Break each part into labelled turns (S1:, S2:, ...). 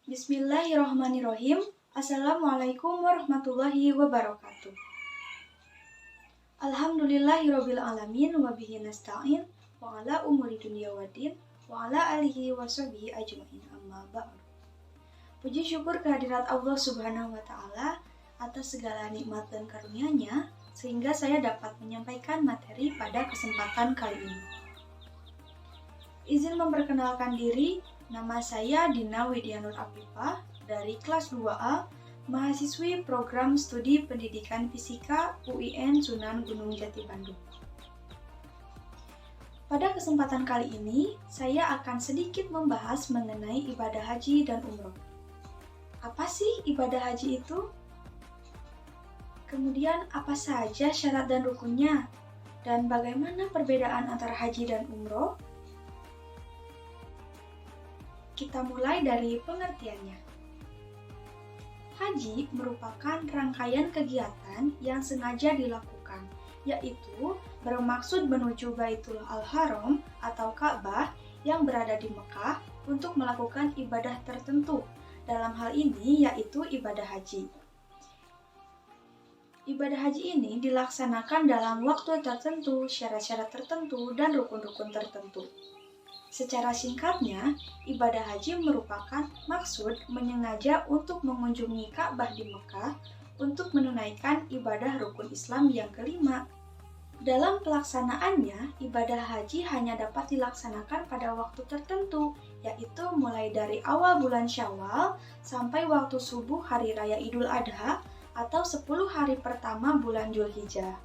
S1: Bismillahirrahmanirrahim. Assalamualaikum warahmatullahi wabarakatuh. Alhamdulillahirabbil alamin wa bihi nasta'in wa ala umuri dunya waddin wa ala alihi wa sahbihi ajmain amma ba'du. Puji syukur kehadirat Allah Subhanahu wa taala atas segala nikmat dan karunia-Nya sehingga saya dapat menyampaikan materi pada kesempatan kali ini. Izin memperkenalkan diri, nama saya Dina Widyanur Afifah dari kelas 2A, mahasiswi program studi pendidikan fisika UIN Sunan Gunung Jati Bandung. Pada kesempatan kali ini, saya akan sedikit membahas mengenai ibadah haji dan umroh. Apa sih ibadah haji itu? Kemudian apa saja syarat dan rukunnya? Dan bagaimana perbedaan antara haji dan umroh? Kita mulai dari pengertiannya. Haji merupakan rangkaian kegiatan yang sengaja dilakukan, yaitu bermaksud menuju Baitul Al-Haram atau Ka'bah yang berada di Mekah untuk melakukan ibadah tertentu. Dalam hal ini yaitu ibadah haji. Ibadah haji ini dilaksanakan dalam waktu tertentu, syarat-syarat tertentu, dan rukun-rukun tertentu. Secara singkatnya, ibadah haji merupakan maksud menyengaja untuk mengunjungi Ka'bah di Mekah untuk menunaikan ibadah rukun Islam yang kelima. Dalam pelaksanaannya, ibadah haji hanya dapat dilaksanakan pada waktu tertentu, yaitu mulai dari awal bulan Syawal sampai waktu subuh hari raya Idul Adha atau 10 hari pertama bulan Dzulhijjah.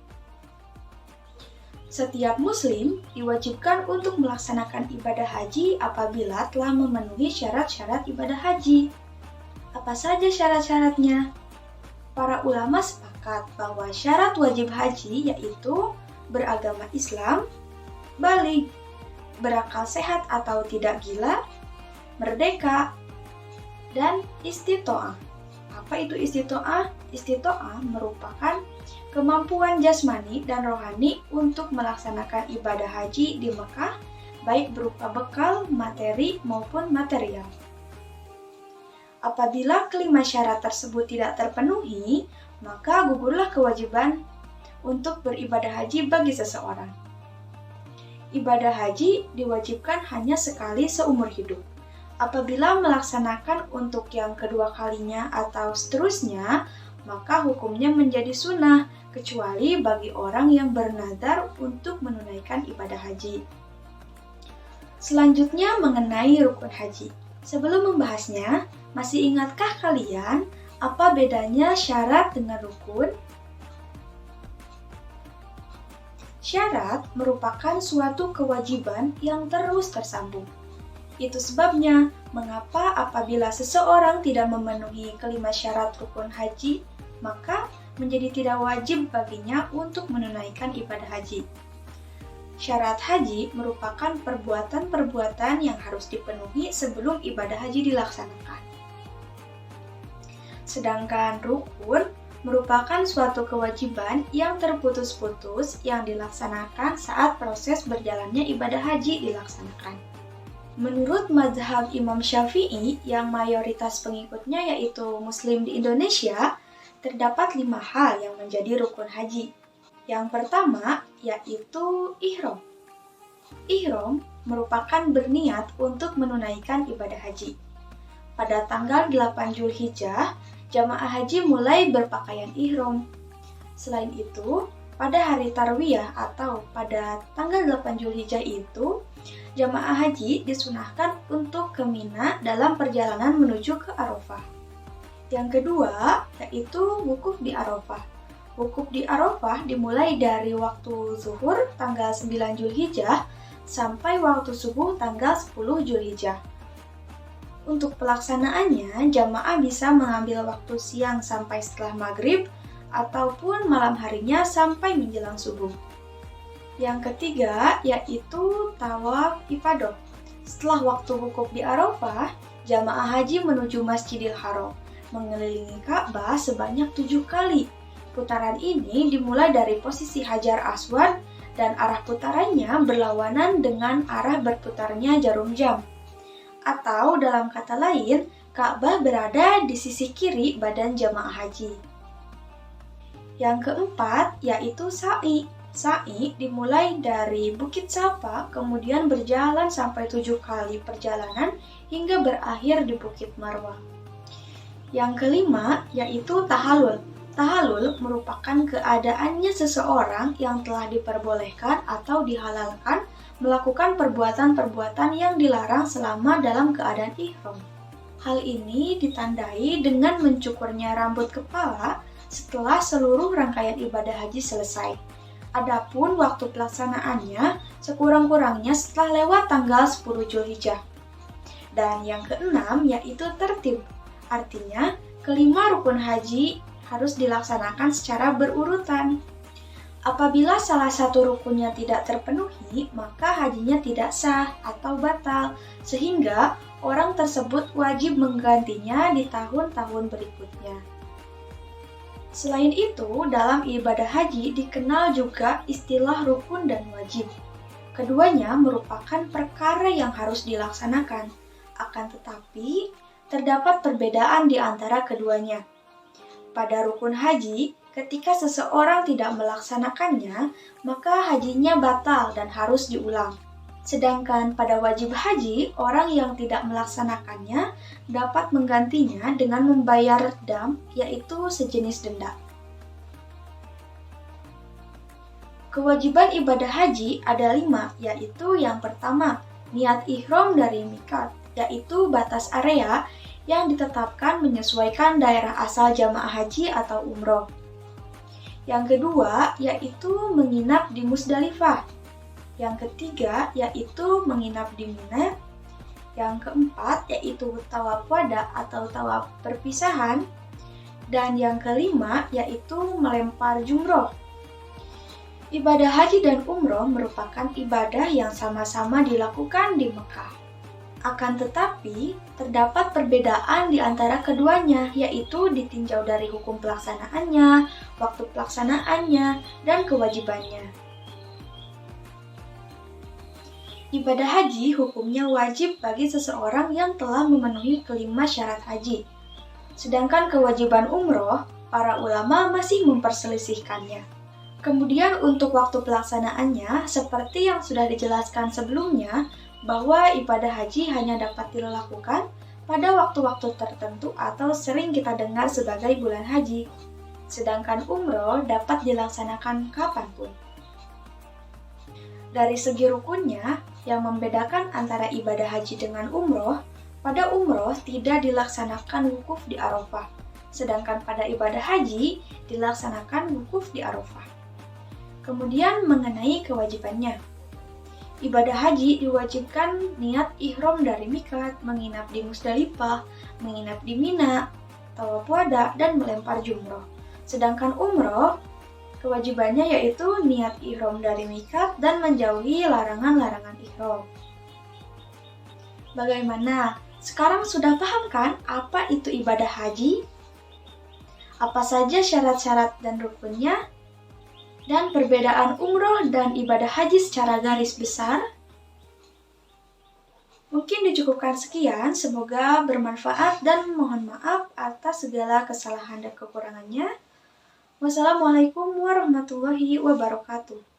S1: Setiap muslim diwajibkan untuk melaksanakan ibadah haji apabila telah memenuhi syarat-syarat ibadah haji. Apa saja syarat-syaratnya? Para ulama sepakat bahwa syarat wajib haji yaitu beragama Islam, baligh, berakal sehat atau tidak gila, merdeka, dan istito'ah. Apa itu istito'ah? Istito'ah merupakan kemampuan jasmani dan rohani untuk melaksanakan ibadah haji di Mekah, baik berupa bekal, materi, maupun material. Apabila kelima syarat tersebut tidak terpenuhi, maka gugurlah kewajiban untuk beribadah haji bagi seseorang. Ibadah haji diwajibkan hanya sekali seumur hidup. Apabila melaksanakan untuk yang kedua kalinya atau seterusnya, maka hukumnya menjadi sunnah, kecuali bagi orang yang bernadar untuk menunaikan ibadah haji. Selanjutnya mengenai rukun haji. Sebelum membahasnya, masih ingatkah kalian apa bedanya syarat dengan rukun? Syarat merupakan suatu kewajiban yang terus tersambung. Itu sebabnya mengapa apabila seseorang tidak memenuhi kelima syarat rukun haji, maka menjadi tidak wajib baginya untuk menunaikan ibadah haji. Syarat haji merupakan perbuatan-perbuatan yang harus dipenuhi sebelum ibadah haji dilaksanakan. Sedangkan rukun merupakan suatu kewajiban yang terputus-putus yang dilaksanakan saat proses berjalannya ibadah haji dilaksanakan. Menurut mazhab Imam Syafi'i yang mayoritas pengikutnya yaitu Muslim di Indonesia, terdapat 5 hal yang menjadi rukun haji. Yang pertama yaitu ihram. Ihram merupakan berniat untuk menunaikan ibadah haji. Pada tanggal 8 Dzulhijjah, jamaah haji mulai berpakaian ihram. Selain itu, pada hari Tarwiyah atau pada tanggal 8 Dzulhijjah itu, jamaah haji disunahkan untuk ke Mina dalam perjalanan menuju ke Arafah. Yang kedua, yaitu wukuf di Arafah. Wukuf di Arafah dimulai dari waktu zuhur tanggal 9 Dzulhijjah sampai waktu subuh tanggal 10 Dzulhijjah. Untuk pelaksanaannya, jamaah bisa mengambil waktu siang sampai setelah maghrib ataupun malam harinya sampai menjelang subuh. Yang ketiga, yaitu tawaf ifadah. Setelah waktu wukuf di Arafah, jamaah haji menuju Masjidil Haram, mengelilingi Ka'bah sebanyak 7 kali. Putaran ini dimulai dari posisi Hajar Aswad dan arah putarannya berlawanan dengan arah berputarnya jarum jam. Atau dalam kata lain, Ka'bah berada di sisi kiri badan jamaah haji. Yang keempat yaitu sa'i. Sa'i dimulai dari Bukit Safa, kemudian berjalan sampai 7 kali perjalanan hingga berakhir di Bukit Marwah. Yang kelima yaitu tahalul. Tahalul merupakan keadaannya seseorang yang telah diperbolehkan atau dihalalkan melakukan perbuatan-perbuatan yang dilarang selama dalam keadaan ihram. Hal ini ditandai dengan mencukurnya rambut kepala setelah seluruh rangkaian ibadah haji selesai. Adapun waktu pelaksanaannya sekurang-kurangnya setelah lewat tanggal 10 Zulhijjah. Dan yang keenam yaitu tertib. Artinya, kelima rukun haji harus dilaksanakan secara berurutan. Apabila salah satu rukunnya tidak terpenuhi, maka hajinya tidak sah atau batal, sehingga orang tersebut wajib menggantinya di tahun-tahun berikutnya. Selain itu, dalam ibadah haji dikenal juga istilah rukun dan wajib. Keduanya merupakan perkara yang harus dilaksanakan, akan tetapi terdapat perbedaan di antara keduanya. Pada rukun haji, ketika seseorang tidak melaksanakannya, maka hajinya batal dan harus diulang. Sedangkan pada wajib haji, orang yang tidak melaksanakannya dapat menggantinya dengan membayar dam, yaitu sejenis denda. Kewajiban ibadah haji ada 5, yaitu yang pertama, niat ihram dari miqat, yaitu batas area yang ditetapkan menyesuaikan daerah asal jamaah haji atau umroh. Yang kedua, yaitu menginap di Musdalifah. Yang ketiga, yaitu menginap di Mina. Yang keempat, yaitu tawaf wada atau tawaf perpisahan. Dan yang kelima, yaitu melempar jumroh. Ibadah haji dan umroh merupakan ibadah yang sama-sama dilakukan di Mekah. Akan tetapi, terdapat perbedaan di antara keduanya, yaitu ditinjau dari hukum pelaksanaannya, waktu pelaksanaannya, dan kewajibannya. Ibadah haji hukumnya wajib bagi seseorang yang telah memenuhi kelima syarat haji. Sedangkan kewajiban umroh, para ulama masih memperselisihkannya. Kemudian untuk waktu pelaksanaannya, seperti yang sudah dijelaskan sebelumnya, bahwa ibadah haji hanya dapat dilakukan pada waktu-waktu tertentu atau sering kita dengar sebagai bulan haji. Sedangkan umroh dapat dilaksanakan kapanpun. Dari segi rukunnya, yang membedakan antara ibadah haji dengan umroh, pada umroh tidak dilaksanakan wukuf di Arafah, sedangkan pada ibadah haji dilaksanakan wukuf di Arafah. Kemudian mengenai kewajibannya, ibadah haji diwajibkan niat ihram dari miqat, menginap di Musdalifah, menginap di Mina, tawaf wada, dan melempar jumroh. Sedangkan umroh, kewajibannya yaitu niat ihram dari miqat dan menjauhi larangan-larangan ihram. Bagaimana? Sekarang sudah paham kan apa itu ibadah haji? Apa saja syarat-syarat dan rukunnya? Dan perbedaan umroh dan ibadah haji secara garis besar? Mungkin dicukupkan sekian, semoga bermanfaat dan mohon maaf atas segala kesalahan dan kekurangannya. Wassalamualaikum warahmatullahi wabarakatuh.